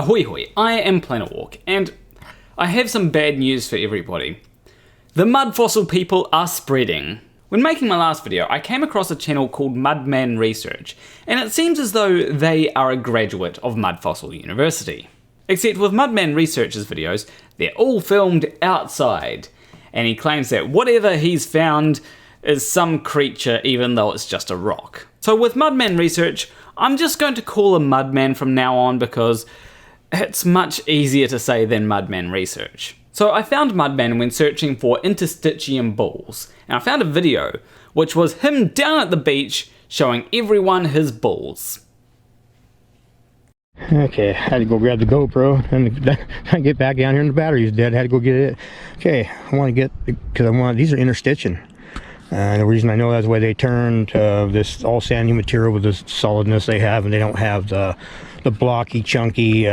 Ahoy hoy, I am Planetwalk, and I have some bad news for everybody. The Mudfossil people are spreading. When making my last video, I came across a channel called Mudman Research, and it seems as though they are a graduate of Mudfossil University. Except with Mudman Research's videos, they're all filmed outside, and he claims that whatever he's found is some creature even though it's just a rock. So with Mudman Research, I'm just going to call him Mudman from now on because it's much easier to say than Mudman Research. So I found Mudman when searching for Interstitium balls, and I found a video which was him down at the beach showing everyone his balls. Okay, I had to go grab the GoPro and get back down here and the battery's dead. I had to go get it. Okay, I want to get, because these are interstitium. And the reason I know that's the way they turned this all sandy material with the solidness they have, and they don't have the blocky, chunky,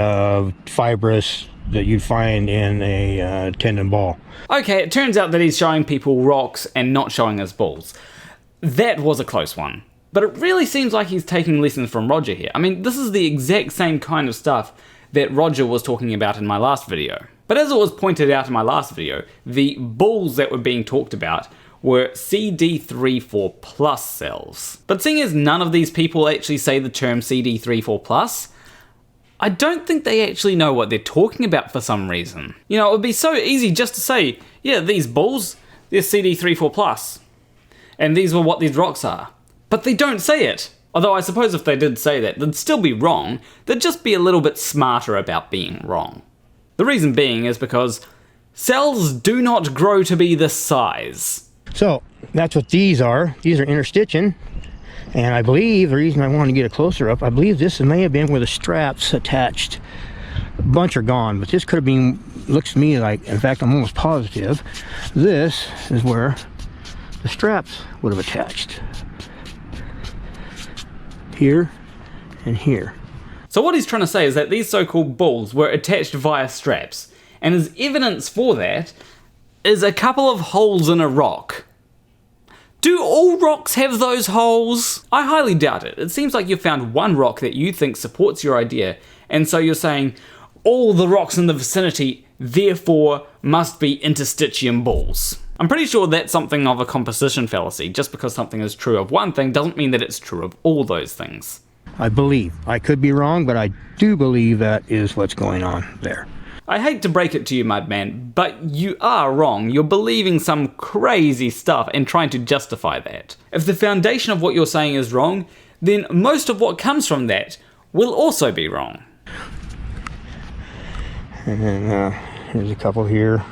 fibrous that you'd find in a tendon ball. Okay, it turns out that he's showing people rocks and not showing his balls. That was a close one. But it really seems like he's taking lessons from Roger here. I mean, this is the exact same kind of stuff that Roger was talking about in my last video. But as it was pointed out in my last video, the balls that were being talked about were CD34 plus cells. But seeing as none of these people actually say the term CD34 plus, I don't think they actually know what they're talking about for some reason. You know, it would be so easy just to say, yeah, these balls, they're CD34 plus, and these are what these rocks are. But they don't say it. Although I suppose if they did say that, they'd still be wrong. They'd just be a little bit smarter about being wrong. The reason being is because cells do not grow to be this size. So that's what these are. These are interstitium. And I believe the reason I wanted to get a closer up, I believe this may have been where the straps attached. A bunch are gone, but this could have been, looks to me like, in fact I'm almost positive, this is where the straps would have attached. Here and here. So what he's trying to say is that these so-called balls were attached via straps, and as evidence for that is a couple of holes in a rock. Do all rocks have those holes? I highly doubt it. It seems like you found one rock that you think supports your idea, and so you're saying all the rocks in the vicinity therefore must be interstitium balls. I'm pretty sure that's something of a composition fallacy. Just because something is true of one thing doesn't mean that it's true of all those things. I believe. I could be wrong, but I do believe that is what's going on there. I hate to break it to you, Mudman, but you are wrong. You're believing some crazy stuff and trying to justify that. If the foundation of what you're saying is wrong, then most of what comes from that will also be wrong. And then here's a couple here.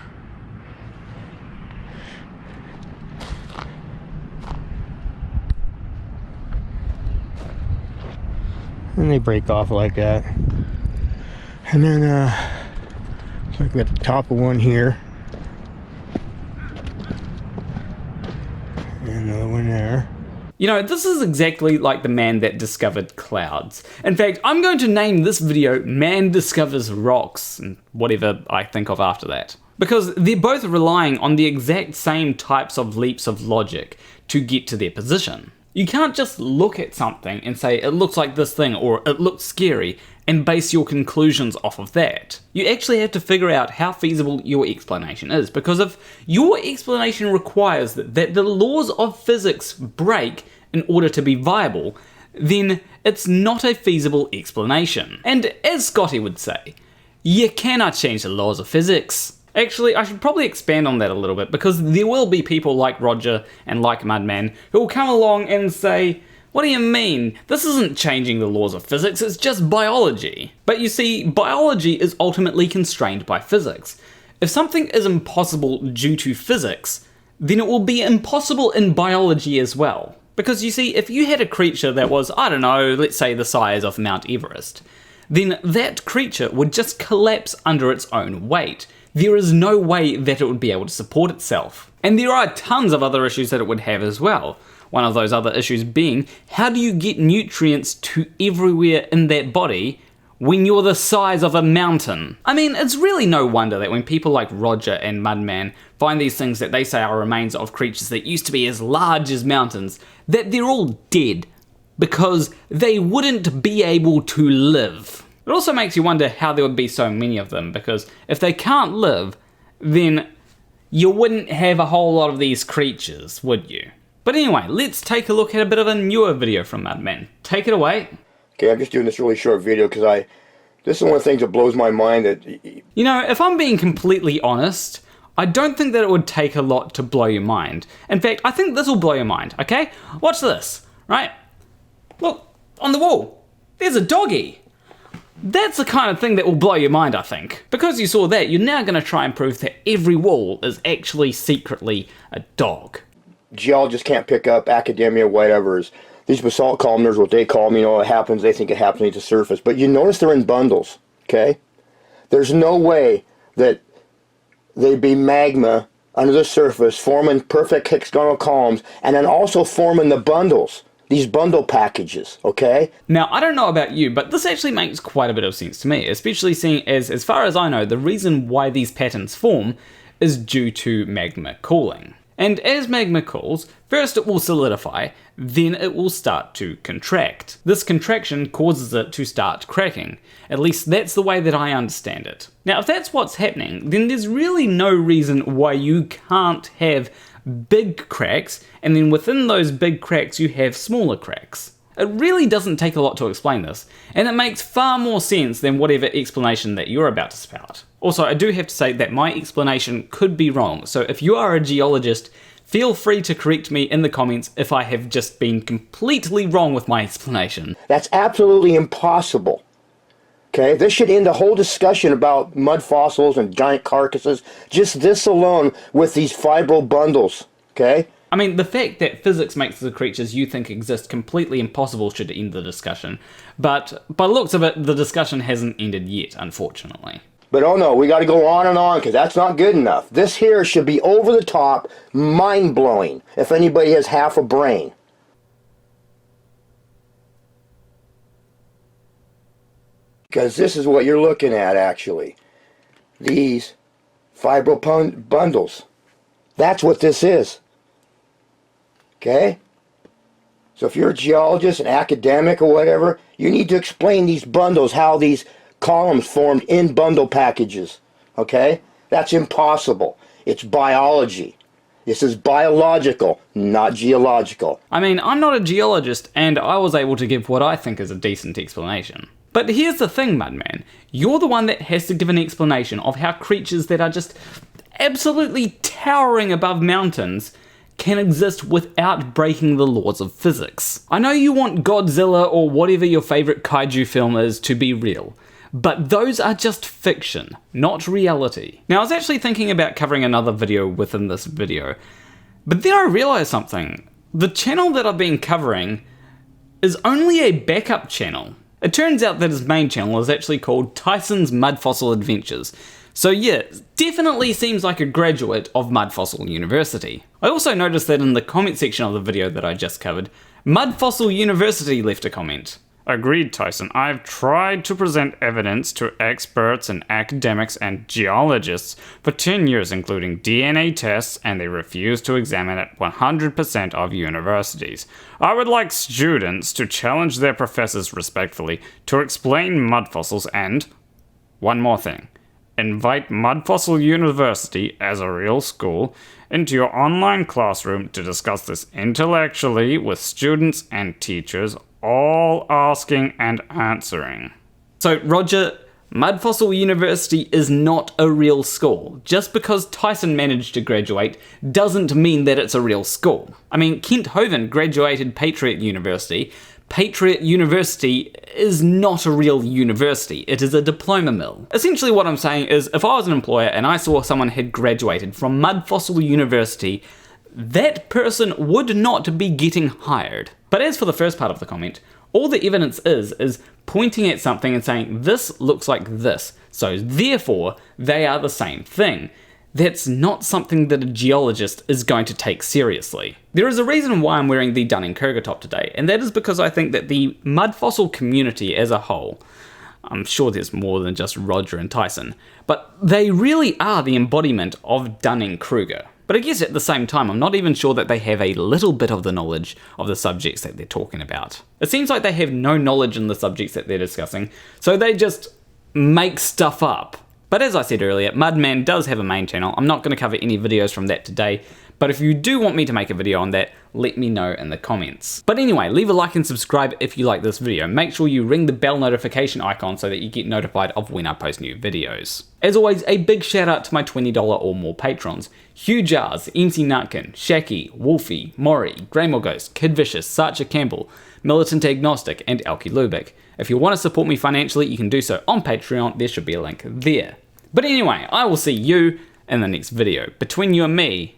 And they break off like that. And then so I've got the top of one here. And another one there. You know, this is exactly like the man that discovered clouds. In fact, I'm going to name this video Man Discovers Rocks, and whatever I think of after that. Because they're both relying on the exact same types of leaps of logic to get to their position. You can't just look at something and say it looks like this thing or it looks scary and base your conclusions off of that. You actually have to figure out how feasible your explanation is, because if your explanation requires that the laws of physics break in order to be viable, then it's not a feasible explanation. And as Scotty would say, you cannot change the laws of physics. Actually, I should probably expand on that a little bit, because there will be people like Roger and like Mudman who will come along and say, what do you mean? This isn't changing the laws of physics, it's just biology. But you see, biology is ultimately constrained by physics. If something is impossible due to physics, then it will be impossible in biology as well. Because you see, if you had a creature that was, I don't know, let's say the size of Mount Everest, then that creature would just collapse under its own weight. There is no way that it would be able to support itself. And there are tons of other issues that it would have as well. One of those other issues being, how do you get nutrients to everywhere in that body when you're the size of a mountain? I mean, it's really no wonder that when people like Roger and Mudman find these things that they say are remains of creatures that used to be as large as mountains, that they're all dead because they wouldn't be able to live. It It also makes you wonder how there would be so many of them, because if they can't live, then you wouldn't have a whole lot of these creatures, would you? But anyway, let's take a look at a bit of a newer video from Mudman. Take it away. Okay, I'm just doing this really short video because this is one of the things that blows my mind. That, you know, if I'm being completely honest, I don't think that it would take a lot to blow your mind. In fact, I think this will blow your mind, okay? Watch this, right? Look, on the wall, there's a doggy. That's the kind of thing that will blow your mind, I think. Because you saw that, you're now going to try and prove that every wall is actually secretly a dog. Geologists can't pick up, academia, whatever. These basalt columnars, what they call them, you know, it happens, they think it happens at the surface. But you notice they're in bundles, okay? There's no way that they'd be magma under the surface, forming perfect hexagonal columns, and then also forming the bundles. These bundle packages, okay? Now, I don't know about you, but this actually makes quite a bit of sense to me, especially seeing as far as I know, the reason why these patterns form is due to magma cooling. And as magma cools, first it will solidify, then it will start to contract. This contraction causes it to start cracking. At least that's the way that I understand it. Now, if that's what's happening, then there's really no reason why you can't have big cracks, and then within those big cracks you have smaller cracks. It really doesn't take a lot to explain this, and it makes far more sense than whatever explanation that you're about to spout. Also, I do have to say that my explanation could be wrong, so if you are a geologist, feel free to correct me in the comments if I have just been completely wrong with my explanation. That's absolutely impossible. Okay, this should end the whole discussion about mud fossils and giant carcasses. Just this alone with these fibro bundles, okay? I mean, the fact that physics makes the creatures you think exist completely impossible should end the discussion. But by the looks of it, the discussion hasn't ended yet, unfortunately. But oh no, we got to go on and on because that's not good enough. This here should be over the top, mind-blowing, if anybody has half a brain. Because this is what you're looking at, actually. These fibro bundles. That's what this is. Okay? So if you're a geologist, an academic, or whatever, you need to explain these bundles, how these columns formed in bundle packages. Okay? That's impossible. It's biology. This is biological, not geological. I mean, I'm not a geologist, and I was able to give what I think is a decent explanation. But here's the thing, Mudman. You're the one that has to give an explanation of how creatures that are just absolutely towering above mountains can exist without breaking the laws of physics. I know you want Godzilla or whatever your favorite kaiju film is to be real, but those are just fiction, not reality. Now, I was actually thinking about covering another video within this video, but then I realized something. The channel that I've been covering is only a backup channel. It turns out that his main channel is actually called Tyson's Mudfossil Adventures. So yeah, definitely seems like a graduate of Mudfossil University. I also noticed that in the comment section of the video that I just covered, Mudfossil University left a comment. Agreed, Tyson. I've tried to present evidence to experts and academics and geologists for 10 years, including DNA tests, and they refuse to examine it 100% of universities. I would like students to challenge their professors respectfully to explain mud fossils and, one more thing, invite Mudfossil University as a real school into your online classroom to discuss this intellectually with students and teachers, all asking and answering. So, Roger, Mudfossil University is not a real school. Just because Tyson managed to graduate doesn't mean that it's a real school. I mean, Kent Hovind graduated Patriot University. Patriot University is not a real university, it is a diploma mill. Essentially what I'm saying is, if I was an employer and I saw someone had graduated from Mudfossil University, that person would not be getting hired. But as for the first part of the comment, all the evidence is pointing at something and saying, this looks like this, so therefore they are the same thing. That's not something that a geologist is going to take seriously. There is a reason why I'm wearing the Dunning-Kruger top today, and that is because I think that the mudfossil community as a whole, I'm sure there's more than just Roger and Tyson, but they really are the embodiment of Dunning-Kruger. But I guess at the same time, I'm not even sure that they have a little bit of the knowledge of the subjects that they're talking about. It seems like they have no knowledge in the subjects that they're discussing, so they just make stuff up. But as I said earlier, Mudman does have a main channel. I'm not going to cover any videos from that today, but if you do want me to make a video on that, let me know in the comments. But anyway, leave a like and subscribe if you like this video. Make sure you ring the bell notification icon so that you get notified of when I post new videos. As always, a big shout out to my $20 or more patrons: Hugh Jarsz, M.C.Nutkin, SHaKie, Wolfie, Morrie, Graymore Ghost, KidVicious, Sacha Campbell, Militant Agnostic, and Elke Loobuyck. If you want to support me financially, you can do so on Patreon. There should be a link there. But anyway, I will see you in the next video. Between you and me,